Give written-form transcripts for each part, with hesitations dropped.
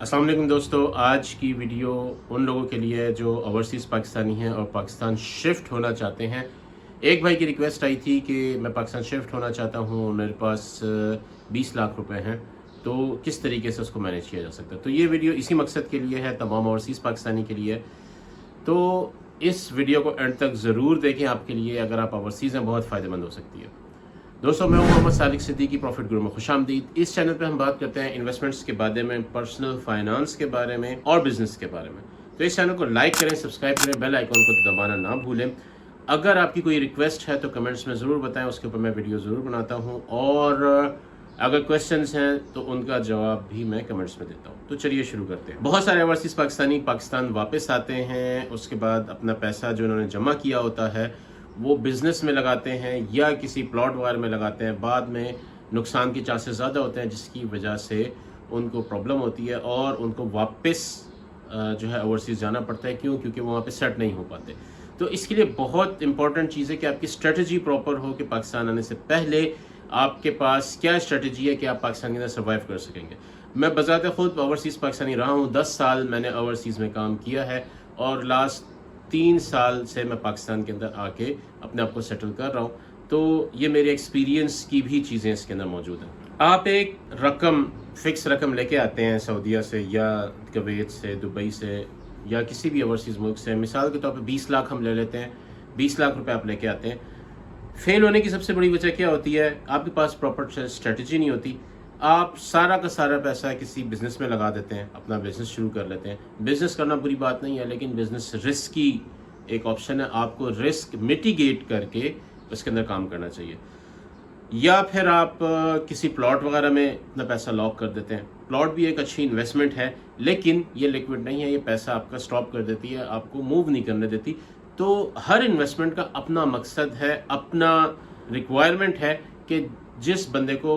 अस्सलाम वालेकुम दोस्तों, आज की वीडियो उन लोगों के लिए है जो ओवरसीज़ पाकिस्तानी हैं और पाकिस्तान शिफ्ट होना चाहते हैं। एक भाई की रिक्वेस्ट आई थी कि मैं पाकिस्तान शिफ्ट होना चाहता हूँ, मेरे पास 20 लाख रुपए हैं, तो किस तरीके से उसको मैनेज किया जा सकता है। तो ये वीडियो इसी मकसद के लिए है, तमाम ओवरसीज़ पाकिस्तानी के लिए। तो इस वीडियो को एंड तक ज़रूर देखें, आपके लिए अगर आप ओवरसीज़ हैं बहुत फ़ायदेमंद हो सकती है। दोस्तों, मैं हूं मोहम्मद सादिक सिद्दीकी, प्रॉफिट गुरु में खुशामदीद। इस चैनल पे हम बात करते हैं इन्वेस्टमेंट्स के बारे में, पर्सनल फाइनेंस के बारे में और बिजनेस के बारे में। तो इस चैनल को लाइक करें, सब्सक्राइब करें, बेल आइकॉन को दबाना ना भूलें। अगर आपकी कोई रिक्वेस्ट है तो कमेंट्स में ज़रूर बताएं, उसके ऊपर मैं वीडियो ज़रूर बनाता हूँ। और अगर क्वेश्चंस हैं तो उनका जवाब भी मैं कमेंट्स में देता हूँ। तो चलिए शुरू करते हैं। बहुत सारे ओवरसीज़ पाकिस्तानी पाकिस्तान वापस आते हैं, उसके बाद अपना पैसा जो उन्होंने जमा किया होता है वो बिज़नेस में लगाते हैं या किसी प्लॉट वगैरह में लगाते हैं। बाद में नुकसान के चांसेस ज़्यादा होते हैं, जिसकी वजह से उनको प्रॉब्लम होती है और उनको वापस जो है ओवरसीज़ जाना पड़ता है। क्योंकि वो वहाँ पे सेट नहीं हो पाते। तो इसके लिए बहुत इंपॉर्टेंट चीज़ है कि आपकी स्ट्रेटजी प्रॉपर हो कि पाकिस्तान आने से पहले आपके पास क्या स्ट्रेटजी है कि आप पाकिस्तान के अंदर सर्वाइव कर सकेंगे। मैं बज़ाते ख़ुद ओवरसीज़ पाकिस्तानी रहा हूँ, 10 साल मैंने ओवरसीज़ में काम किया है और लास्ट 3 साल से मैं पाकिस्तान के अंदर आके अपने आप को सेटल कर रहा हूँ। तो ये मेरे एक्सपीरियंस की भी चीज़ें इसके अंदर मौजूद हैं। आप एक रकम, फ़िक्स रकम लेके आते हैं सऊदीया से या कुवैत से, दुबई से या किसी भी ओवरसीज़ मुल्क से। मिसाल के तौर पे 20 लाख हम ले लेते हैं, 20 लाख रुपए आप लेके आते हैं। फेल होने की सबसे बड़ी वजह क्या होती है? आपके पास प्रॉपर स्ट्रेटजी नहीं होती। आप सारा का सारा पैसा किसी बिज़नेस में लगा देते हैं, अपना बिज़नेस शुरू कर लेते हैं। बिज़नेस करना बुरी बात नहीं है, लेकिन बिज़नेस रिस्की एक ऑप्शन है। आपको रिस्क मिटिगेट करके उसके अंदर काम करना चाहिए। या फिर आप किसी प्लॉट वगैरह में अपना पैसा लॉक कर देते हैं। प्लॉट भी एक अच्छी इन्वेस्टमेंट है, लेकिन ये लिक्विड नहीं है, ये पैसा आपका स्टॉप कर देती है, आपको मूव नहीं करने देती। तो हर इन्वेस्टमेंट का अपना मकसद है, अपना रिक्वायरमेंट है कि जिस बंदे को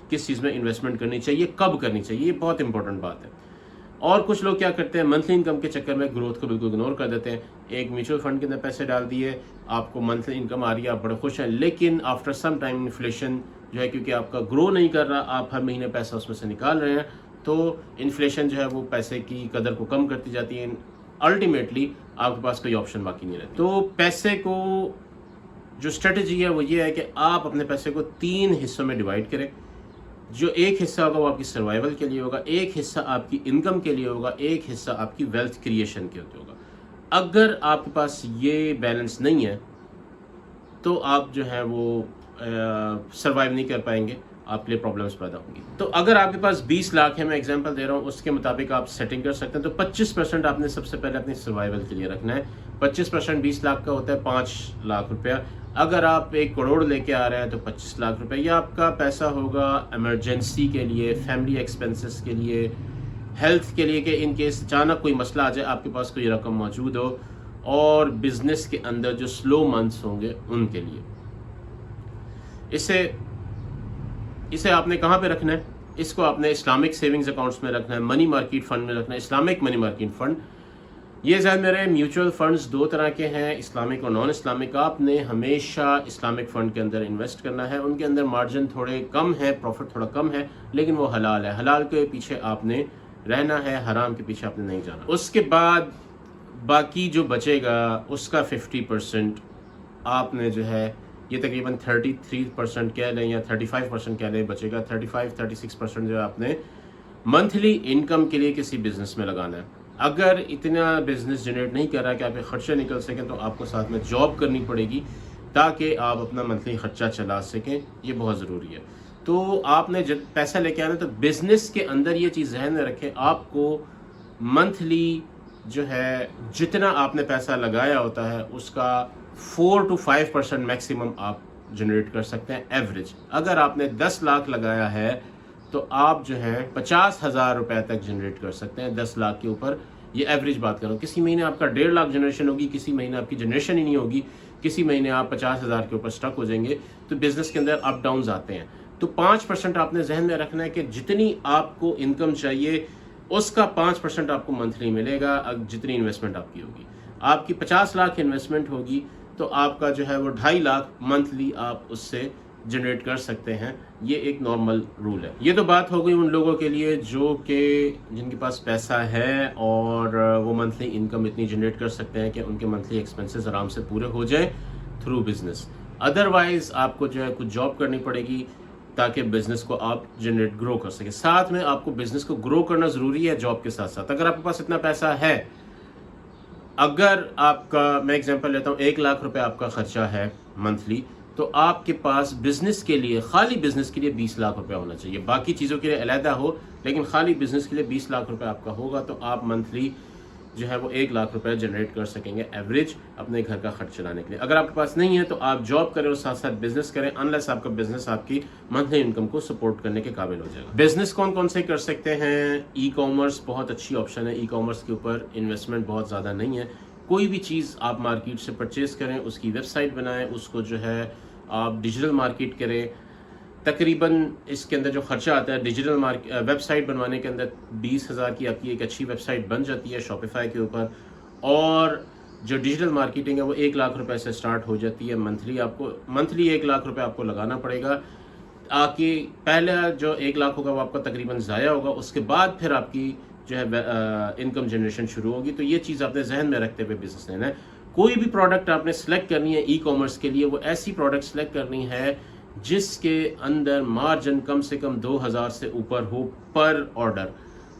किस चीज़ में इन्वेस्टमेंट करनी चाहिए, कब करनी चाहिए, ये बहुत इंपॉर्टेंट बात है। और कुछ लोग क्या करते हैं, मंथली इनकम के चक्कर में ग्रोथ को बिल्कुल इग्नोर कर देते हैं। एक म्यूचुअल फंड के अंदर पैसे डाल दिए, आपको मंथली इनकम आ रही है, आप बड़े खुश हैं, लेकिन आफ्टर सम टाइम इन्फ्लेशन जो है, क्योंकि आपका ग्रो नहीं कर रहा, आप हर महीने पैसा उसमें से निकाल रहे हैं, तो इन्फ्लेशन जो है वो पैसे की कदर को कम करती जाती है। अल्टीमेटली आपके पास कोई ऑप्शन बाकी नहीं रहती। तो पैसे को जो स्ट्रेटजी है वो ये है कि आप अपने पैसे को 3 हिस्सों में डिवाइड करें। जो एक हिस्सा होगा वो आपकी सर्वाइवल के लिए होगा, एक हिस्सा आपकी इनकम के लिए होगा, एक हिस्सा आपकी वेल्थ क्रिएशन के लिए होगा। अगर आपके पास ये बैलेंस नहीं है तो आप जो है वो सर्वाइव नहीं कर पाएंगे, आपके लिए प्रॉब्लम्स पैदा होंगी। तो अगर आपके पास 20 लाख है, मैं एग्जांपल दे रहा हूँ, उसके मुताबिक आप सेटिंग कर सकते हैं। तो 25% आपने सबसे पहले अपनी सर्वाइवल के लिए रखना है। 25% 20 लाख का होता है 5 लाख रुपया। अगर आप 1 करोड़ लेके आ रहे हैं तो 25 लाख रुपए, या आपका पैसा होगा इमरजेंसी के लिए, फैमिली एक्सपेंसेस के लिए, हेल्थ के लिए, कि इन केस अचानक कोई मसला आ जाए, आपके पास कोई रकम मौजूद हो, और बिजनेस के अंदर जो स्लो मंथ्स होंगे उनके लिए। इसे आपने कहाँ पे रखना है? इसको आपने इस्लामिक सेविंग्स अकाउंट्स में रखना है, मनी मार्केट फंड में रखना है, इस्लामिक मनी मार्केट फंड। ये ज़हन में रहे, म्यूचुअल फंड्स 2 तरह के हैं, इस्लामिक और नॉन इस्लामिक। आपने हमेशा इस्लामिक फ़ंड के अंदर इन्वेस्ट करना है। उनके अंदर मार्जिन थोड़े कम है, प्रॉफिट थोड़ा कम है, लेकिन वो हलाल है। हलाल के पीछे आपने रहना है, हराम के पीछे आपने नहीं जाना। उसके बाद बाकी जो बचेगा उसका 50% आपने जो है, ये तकरीबन 33% कह लें या 35% कह लें बचेगा, 35-36% जो है आपने मंथली इनकम के लिए किसी बिजनेस में लगाना है। अगर इतना बिजनेस जनरेट नहीं कर रहा कि आपके खर्चे निकल सकें, तो आपको साथ में जॉब करनी पड़ेगी ताकि आप अपना मंथली खर्चा चला सकें। ये बहुत ज़रूरी है। तो आपने जब पैसा लेके आना, तो बिजनेस के अंदर ये चीज़ ज़हन में रखें, आपको मंथली जो है जितना आपने पैसा लगाया होता है उसका 4 to 5% मैक्सिमम आप जनरेट कर सकते हैं, एवरेज। अगर आपने 10 लाख लगाया है तो आप जो है 50,000 रुपए तक जनरेट कर सकते हैं 10 लाख के ऊपर। ये एवरेज बात करो। किसी महीने आपका 1.5 लाख जनरेशन होगी, किसी महीने आपकी जनरेशन ही नहीं होगी, किसी महीने आप 50,000 के ऊपर स्टक हो जाएंगे। तो बिजनेस के अंदर अप डाउन आते हैं। तो 5% आपने जहन में रखना है कि जितनी आपको इनकम चाहिए उसका 5% आपको मंथली मिलेगा, जितनी इन्वेस्टमेंट आपकी होगी। आपकी 50 लाख इन्वेस्टमेंट होगी तो आपका जो है वो 2.5 लाख मंथली आप उससे जनरेट कर सकते हैं, ये एक नॉर्मल रूल है। ये तो बात हो गई उन लोगों के लिए जो कि जिनके पास पैसा है और वो मंथली इनकम इतनी जनरेट कर सकते हैं कि उनके मंथली एक्सपेंसेस आराम से पूरे हो जाएं थ्रू बिजनेस। अदरवाइज आपको जो है कुछ जॉब करनी पड़ेगी ताकि बिजनेस को आप जनरेट ग्रो कर सकें। साथ में आपको बिजनेस को ग्रो करना ज़रूरी है जॉब के साथ साथ। अगर आपके पास इतना पैसा है, अगर आपका, मैं एग्जांपल लेता हूँ, 1 लाख रुपए आपका खर्चा है मंथली, तो आपके पास बिजनेस के लिए, खाली बिजनेस के लिए 20 लाख रुपए होना चाहिए। बाकी चीज़ों के लिए अलहदा हो, लेकिन खाली बिजनेस के लिए 20 लाख रुपए आपका होगा तो आप मंथली जो है वो 1 लाख रुपए जनरेट कर सकेंगे एवरेज अपने घर का खर्च चलाने के लिए। अगर आपके पास नहीं है तो आप जॉब करें और साथ साथ बिजनेस करें, अनलेस आपका बिजनेस आपकी मंथली इनकम को सपोर्ट करने के काबिल हो जाएगा। बिजनेस कौन कौन से कर सकते हैं? ई कॉमर्स बहुत अच्छी ऑप्शन है। ई कॉमर्स के ऊपर इन्वेस्टमेंट बहुत ज़्यादा नहीं है। कोई भी चीज़ आप मार्केट से परचेज करें, उसकी वेबसाइट बनाएं, उसको जो है आप डिजिटल मार्केट करें। तकरीबन इसके अंदर जो खर्चा आता है डिजिटल वेबसाइट बनवाने के अंदर 20,000 की आपकी एक अच्छी वेबसाइट बन जाती है शॉपिफाई के ऊपर, और जो डिजिटल मार्केटिंग है वो 1 लाख रुपए से स्टार्ट हो जाती है। मंथली 1 लाख रुपए आपको लगाना पड़ेगा। आके पहला जो 1 लाख होगा वो आपका तकरीबन ज़ाया होगा, उसके बाद फिर आपकी जो है इनकम जनरेशन शुरू होगी। तो ये चीज़ आपने जहन में रखते हुए बिजनेस लेना है। कोई भी प्रोडक्ट आपने सेलेक्ट करनी है ई कॉमर्स के लिए, वो ऐसी प्रोडक्ट सेलेक्ट करनी है जिसके अंदर मार्जिन कम से कम 2000 से ऊपर हो पर ऑर्डर।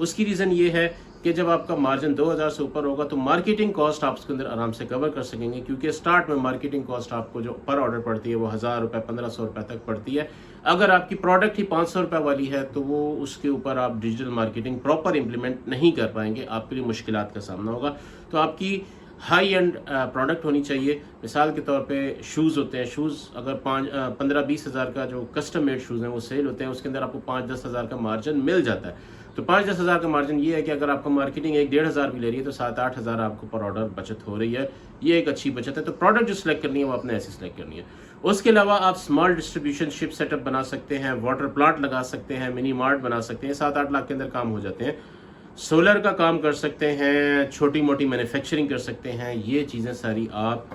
उसकी रीज़न ये है कि जब आपका मार्जिन 2000 से ऊपर होगा तो मार्केटिंग कॉस्ट आप उसके अंदर आराम से कवर कर सकेंगे, क्योंकि स्टार्ट में मार्केटिंग कॉस्ट आपको जो पर ऑर्डर पड़ती है वो 1000 रुपये 1500 रुपये तक पड़ती है। अगर आपकी प्रोडक्ट ही 500 रुपये वाली है तो वो उसके ऊपर आप डिजिटल मार्केटिंग प्रॉपर इम्प्लीमेंट नहीं कर पाएंगे, आपके लिए मुश्किलात का सामना होगा। तो आपकी हाई एंड प्रोडक्ट होनी चाहिए। मिसाल के तौर पे शूज़ होते हैं, शूज़ अगर 15-20 हज़ार का जो कस्टम मेड शूज़ हैं वो सेल होते हैं, उसके अंदर आपको 5-10 हज़ार का मार्जिन मिल जाता है। तो 5-10 हज़ार का मार्जिन ये है कि अगर आपका मार्केटिंग 1-1.5 हज़ार भी ले रही है तो 7-8 हज़ार आपको पर ऑर्डर बचत हो रही है। ये एक अच्छी बचत है। तो प्रोडक्ट जो सिलेक्ट करनी है वो आपने ऐसी सिलेक्ट करनी है। उसके अलावा आप स्मॉल डिस्ट्रीब्यूशन शिप सेटअप बना सकते हैं, वाटर प्लांट लगा सकते हैं, मिनी मार्ट बना सकते हैं। 7-8 लाख के अंदर काम हो जाते हैं। सोलर का काम कर सकते हैं, छोटी मोटी मैन्युफैक्चरिंग कर सकते हैं, ये चीज़ें सारी आप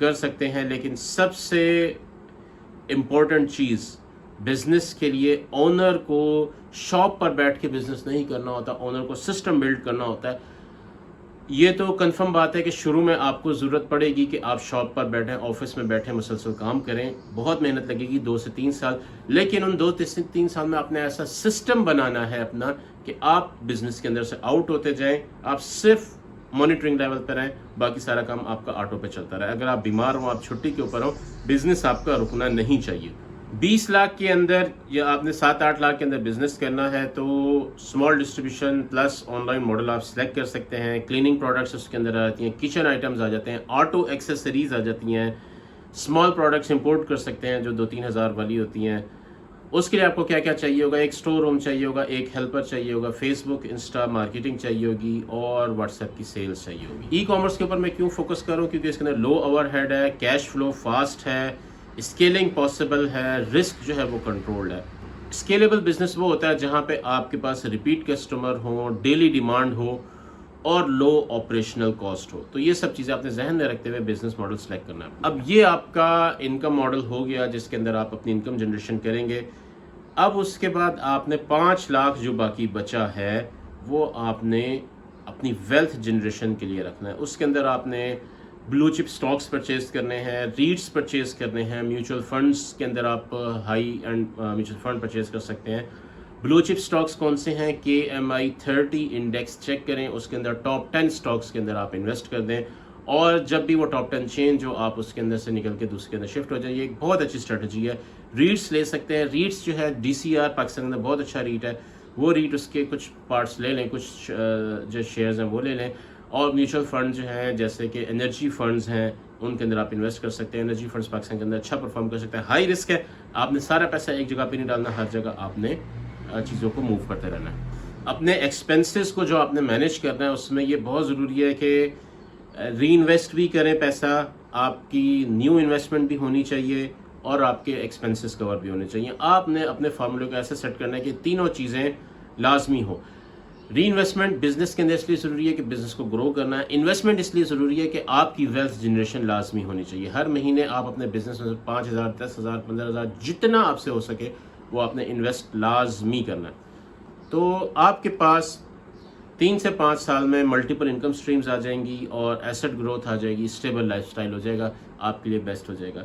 कर सकते हैं। लेकिन सबसे इम्पोर्टेंट चीज़ बिज़नेस के लिए ओनर को शॉप पर बैठ के बिज़नेस नहीं करना होता, ओनर को सिस्टम बिल्ड करना होता है। ये तो कंफर्म बात है कि शुरू में आपको ज़रूरत पड़ेगी कि आप शॉप पर बैठें, ऑफिस में बैठें, मुसलसल काम करें, बहुत मेहनत लगेगी 2 से 3 साल। लेकिन उन 2 से 3 साल में आपने ऐसा सिस्टम बनाना है अपना कि आप बिज़नेस के अंदर से आउट होते जाएं, आप सिर्फ मॉनिटरिंग लेवल पर रहें, बाकी सारा काम आपका ऑटो पे चलता रहे। अगर आप बीमार हो, आप छुट्टी के ऊपर हो, बिज़नेस आपका रुकना नहीं चाहिए। 20 लाख के अंदर या आपने 7-8 लाख के अंदर बिजनेस करना है तो small distribution plus online model आप सेलेक्ट कर सकते हैं। क्लीनिंग प्रोडक्ट्स उसके अंदर आ जाती हैं, किचन आइटम्स आ जाते हैं, ऑटो एक्सेसरीज आ जाती हैं, स्मॉल प्रोडक्ट्स इंपोर्ट कर सकते हैं जो 2-3 हज़ार वाली होती हैं। उसके लिए आपको क्या क्या चाहिए होगा? एक स्टोर रूम चाहिए होगा, एक हेल्पर चाहिए होगा, फेसबुक इंस्टा मार्केटिंग चाहिए होगी और व्हाट्सएप की सेल्स चाहिए होगी। ई कॉमर्स के ऊपर मैं क्यों फोकस करूँ? क्योंकि इसके अंदर लो ओवरहेड है, कैश फ्लो फास्ट है, स्केलिंग पॉसिबल है, रिस्क जो है वो कंट्रोल्ड है। स्केलेबल बिजनेस वो होता है जहाँ पे आपके पास रिपीट कस्टमर हो, डेली डिमांड हो और लो ऑपरेशनल कॉस्ट हो। तो ये सब चीज़ें आपने जहन में रखते हुए बिजनेस मॉडल सेलेक्ट करना है। अब ये आपका इनकम मॉडल हो गया जिसके अंदर आप अपनी इनकम जनरेशन करेंगे। अब उसके बाद आपने 5 लाख जो बाकी बचा है वो आपने अपनी वेल्थ जनरेशन के लिए रखना है। उसके अंदर आपने ब्लू चिप स्टॉक्स परचेज करने हैं, रीट्स परचेज करने हैं, म्यूचुअल फंड्स के अंदर आप high and mutual fund purchase कर सकते हैं। ब्लू चिप स्टॉक्स कौन से हैं? KMI 30 इंडेक्स चेक करें, उसके अंदर टॉप 10 स्टॉक्स के अंदर आप इन्वेस्ट कर दें और जब भी वो टॉप 10 चेंज हो आप उसके अंदर से निकल के दूसरे के अंदर शिफ्ट हो जाए। ये एक बहुत अच्छी स्ट्रेटजी है। रीट्स ले सकते हैं। रीट्स जो है DCR पाकिस्तान के अंदर बहुत अच्छा रीट है, वो रीट उसके कुछ पार्ट्स ले लें, कुछ जो शेयर्स हैं वो ले लें। और म्यूचुअल फंड जो हैं जैसे कि एनर्जी फंड्स हैं उनके अंदर आप इन्वेस्ट कर सकते हैं। एनर्जी फंड्स पाकिस्तान के अंदर अच्छा परफॉर्म कर सकते हैं। हाई रिस्क है, आपने सारा पैसा एक जगह पे नहीं डालना, हर जगह आपने चीज़ों को मूव करते रहना है। अपने एक्सपेंसेस को जो आपने मैनेज करना है उसमें ये बहुत ज़रूरी है कि री इन्वेस्ट भी करें पैसा, आपकी न्यू इन्वेस्टमेंट भी होनी चाहिए और आपके एक्सपेंसेस कवर भी होने चाहिए। आपने अपने फार्मूले को ऐसे सेट करना है कि तीनों चीज़ें लाजमी हो। ری انویسٹمنٹ بزنس کے اندر اس لیے ضروری ہے کہ بزنس کو گرو کرنا ہے. انویسٹمنٹ اس لیے ضروری ہے کہ آپ کی ویلتھ جنریشن لازمی ہونی چاہیے. ہر مہینے آپ اپنے بزنس میں 5,000 10,000 15,000 جتنا آپ سے ہو سکے وہ آپ نے انویسٹ لازمی کرنا ہے. تو آپ کے پاس 3 سے 5 سال میں ملٹیپل انکم سٹریمز آ جائیں گی اور ایسٹ گروتھ آ جائے گی, اسٹیبل لائف سٹائل ہو جائے گا, آپ کے لیے بیسٹ ہو جائے گا.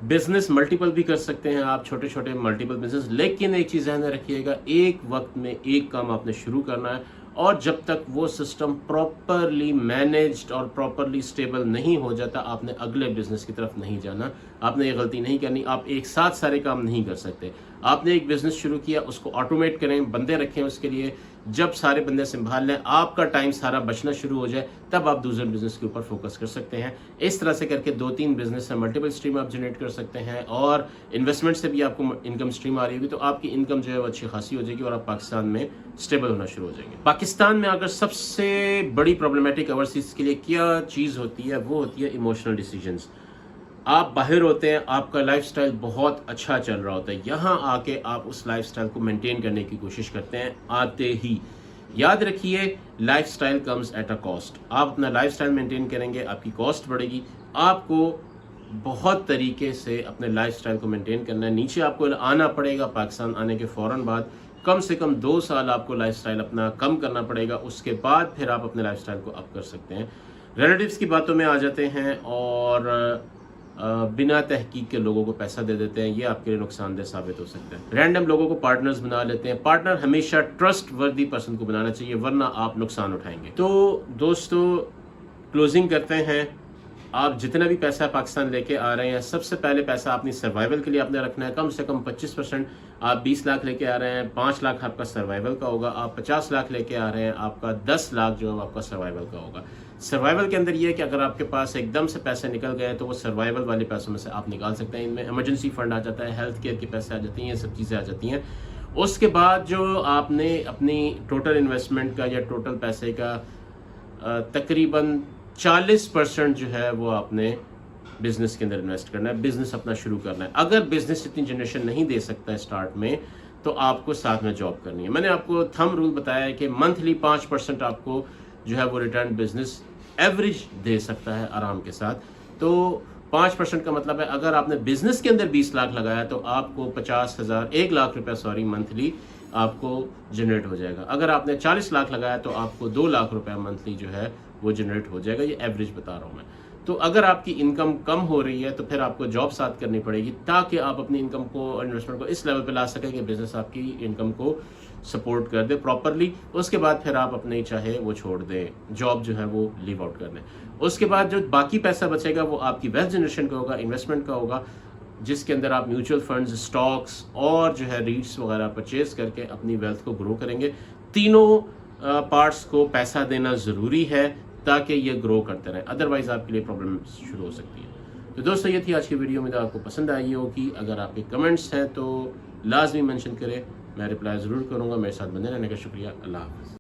بزنس ملٹیپل بھی کر سکتے ہیں آپ, چھوٹے چھوٹے ملٹیپل بزنس, لیکن ایک چیز ذہن میں رکھیے گا, ایک وقت میں ایک کام آپ نے شروع کرنا ہے, اور جب تک وہ سسٹم پراپرلی مینیجڈ اور پراپرلی اسٹیبل نہیں ہو جاتا آپ نے اگلے بزنس کی طرف نہیں جانا. آپ نے یہ غلطی نہیں کرنی, آپ ایک ساتھ سارے کام نہیں کر سکتے. آپ نے ایک بزنس شروع کیا, اس کو آٹومیٹ کریں, بندے رکھیں اس کے لیے, جب سارے بندے سنبھال لیں, آپ کا ٹائم سارا بچنا شروع ہو جائے, تب آپ دوسرے بزنس کے اوپر فوکس کر سکتے ہیں. اس طرح سے کر کے 2-3 بزنس سے ملٹیپل اسٹریم آپ جنریٹ کر سکتے ہیں, اور انویسٹمنٹ سے بھی آپ کو انکم اسٹریم آ رہی ہوگی, تو آپ کی انکم جو ہے وہ اچھی خاصی ہو جائے گی اور آپ پاکستان میں اسٹیبل ہونا شروع ہو جائیں گے. پاکستان میں اگر سب سے بڑی پرابلمٹک اوورسیز کے لیے کیا چیز ہوتی ہے, وہ ہوتی ہے ایموشنل ڈیسیجنز. آپ باہر ہوتے ہیں, آپ کا لائف سٹائل بہت اچھا چل رہا ہوتا ہے, یہاں آ کے آپ اس لائف سٹائل کو مینٹین کرنے کی کوشش کرتے ہیں آتے ہی. یاد رکھیے, lifestyle comes at a cost. آپ اپنا لائف سٹائل مینٹین کریں گے, آپ کی کاسٹ بڑھے گی. آپ کو بہت طریقے سے اپنے لائف سٹائل کو مینٹین کرنا ہے. نیچے آپ کو آنا پڑے گا, پاکستان آنے کے فوراً بعد کم سے کم 2 سال آپ کو لائف سٹائل اپنا کم کرنا پڑے گا, اس کے بعد پھر آپ اپنے لائف سٹائل کو اپ کر سکتے ہیں. ریلیٹیوز کی باتوں میں آ جاتے ہیں اور بنا تحقیق کے لوگوں کو پیسہ دے دیتے ہیں, یہ آپ کے لیے نقصان دہ ثابت ہو سکتا ہے. رینڈم لوگوں کو پارٹنرز بنا لیتے ہیں. پارٹنر ہمیشہ ٹرسٹ وردی پرسن کو بنانا چاہیے, ورنہ آپ نقصان اٹھائیں گے. تو دوستو, کلوزنگ کرتے ہیں. آپ جتنا بھی پیسہ پاکستان لے کے آ رہے ہیں, سب سے پہلے پیسہ اپنی سروائیول کے لیے آپ نے رکھنا ہے. کم سے کم 25%. آپ 20 لاکھ لے کے آ رہے ہیں, 5 لاکھ آپ کا سروائیول کا ہوگا. آپ 50 لاکھ لے کے آ رہے ہیں, آپ کا 10 لاکھ جو ہے آپ کا سروائیول کا ہوگا. سروائیول کے اندر یہ ہے کہ اگر آپ کے پاس ایک دم سے پیسے نکل گئے تو وہ سروائیول والے پیسوں میں سے آپ نکال سکتے ہیں. ان میں ایمرجنسی فنڈ آ جاتا ہے, ہیلتھ کیئر کے پیسے آ جاتی ہیں, یہ سب چیزیں آ جاتی ہیں. اس کے بعد جو آپ نے اپنی ٹوٹل انویسٹمنٹ کا یا ٹوٹل پیسے کا تقریباً 40% جو ہے وہ آپ نے بزنس کے اندر انویسٹ کرنا ہے, بزنس اپنا شروع کرنا ہے. اگر بزنس اتنی جنریشن نہیں دے سکتا ہے اسٹارٹ میں, تو آپ کو ساتھ میں جاب کرنی ہے. میں نے آپ کو تھم رول بتایا ہے کہ منتھلی 5% آپ کو جو ہے وہ ریٹرن بزنس ایوریج دے سکتا ہے آرام کے ساتھ. تو 5% کا مطلب ہے اگر آپ نے بزنس کے اندر 20 لاکھ لگایا تو آپ کو 1 لاکھ روپے منتھلی آپ کو جنریٹ ہو جائے گا. اگر آپ نے 40 لاکھ لگایا تو آپ کو 2 لاکھ روپے منتھلی جو ہے وہ جنریٹ ہو جائے گا. یہ ایوریج بتا رہا ہوں میں. تو اگر آپ کی انکم کم ہو رہی ہے تو پھر آپ کو جاب ساتھ کرنی پڑے گی, تاکہ آپ اپنی انکم کو, انویسٹمنٹ کو اس لیول پہ لا سکیں کہ بزنس آپ کی انکم کو سپورٹ کر دے پراپرلی. اس کے بعد پھر آپ اپنے چاہے وہ چھوڑ دیں, جاب جو ہے وہ لیو آؤٹ کر دیں. اس کے بعد جو باقی پیسہ بچے گا وہ آپ کی ویلتھ جنریشن کا ہوگا, انویسٹمنٹ کا ہوگا, جس کے اندر آپ میوچل فنڈز, اسٹاکس اور جو ہے ریٹس وغیرہ پرچیز کر کے اپنی ویلتھ کو گرو کریں گے. تینوں پارٹس کو پیسہ دینا ضروری ہے تاکہ یہ گرو کرتے رہیں, ادروائز آپ کے لیے پرابلم شروع ہو سکتی ہے. تو دوستو, یہ تھی آج کی ویڈیو. میں آپ کو پسند آئی ہوگی. اگر آپ کے کمنٹس ہیں تو لازمی مینشن کریں, میں رپلائی ضرور کروں گا. میرے ساتھ بنے رہنے کا شکریہ. اللہ حافظ.